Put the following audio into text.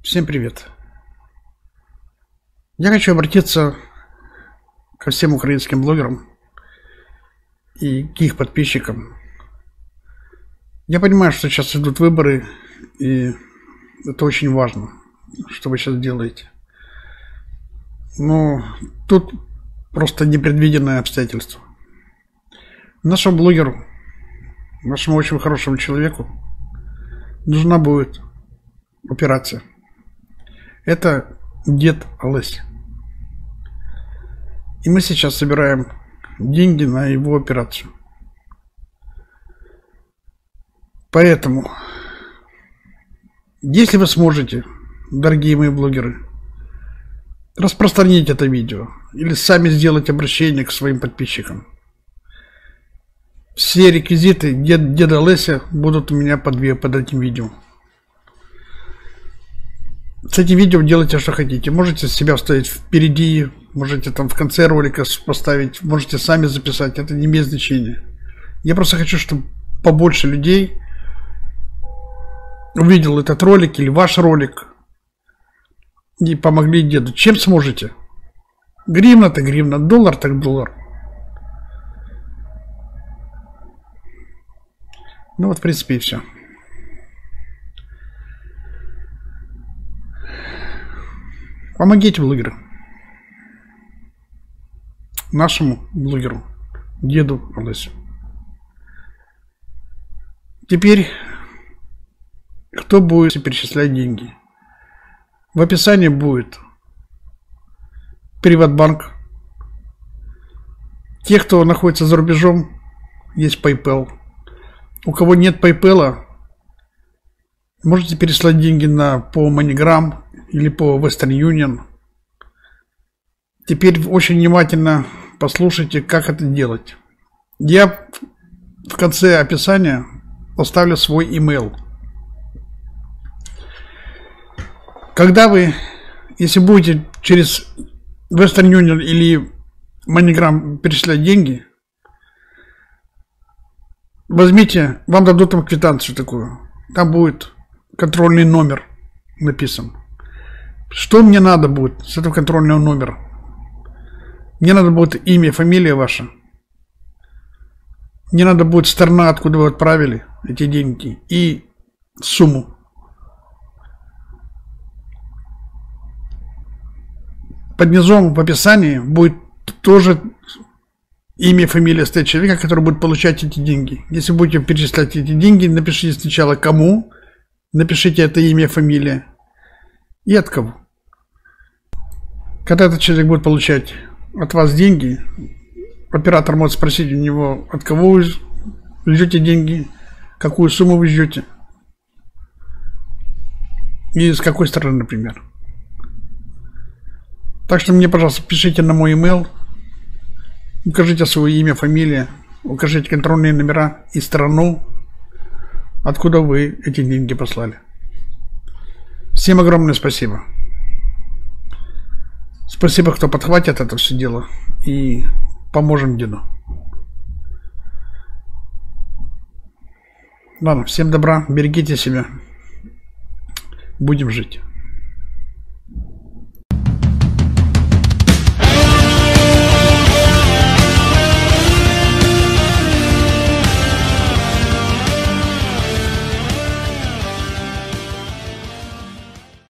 Всем привет! Я хочу обратиться ко всем украинским блогерам и к их подписчикам. Я понимаю, что сейчас идут выборы, и это очень важно, что вы сейчас делаете. Но тут просто непредвиденное обстоятельство. Нашему блогеру, нашему очень хорошему человеку нужна будет операция. Это дед Олесь. И мы сейчас собираем деньги на его операцию. Поэтому, если вы сможете, дорогие мои блогеры, распространить это видео или сами сделать обращение к своим подписчикам. Все реквизиты деда Олеся будут у меня под этим видео. С этим видео делайте, что хотите. Можете себя вставить впереди, можете там в конце ролика поставить, можете сами записать. Это не имеет значения. Я просто хочу, чтобы побольше людей увидел этот ролик или ваш ролик и помогли деду. Чем сможете? Гривна так гривна, доллар так доллар. Ну вот, в принципе, и все. Помогите блогеру. Нашему блогеру, деду Олесю. Теперь, кто будет перечислять деньги? В описании будет Приватбанк. Те, кто находится за рубежом, есть PayPal. У кого нет PayPal, можете переслать деньги по MoneyGram или по Western Union. Теперь очень внимательно послушайте, как это делать. Я в конце описания оставлю свой email. Когда вы, если будете через Western Union или MoneyGram перечислять деньги, возьмите, вам дадут там квитанцию такую. Там будет контрольный номер написан. Что мне надо будет с этого контрольного номера? Мне надо будет имя, фамилия ваша. Мне надо будет страна, откуда вы отправили эти деньги, и сумму. Под низом в описании будет тоже имя, фамилия стоит человека, который будет получать эти деньги. Если будете перечислять эти деньги, напишите сначала кому, напишите это имя, фамилия и от кого. Когда этот человек будет получать от вас деньги, оператор может спросить у него, от кого вы ждете деньги, какую сумму вы ждете и с какой стороны, например. Так что мне, пожалуйста, пишите на мой email, укажите свое имя, фамилия, укажите контрольные номера и страну, откуда вы эти деньги послали. Всем огромное спасибо. Спасибо, кто подхватит это все дело и поможем деду. Ладно, всем добра, берегите себя. Будем жить.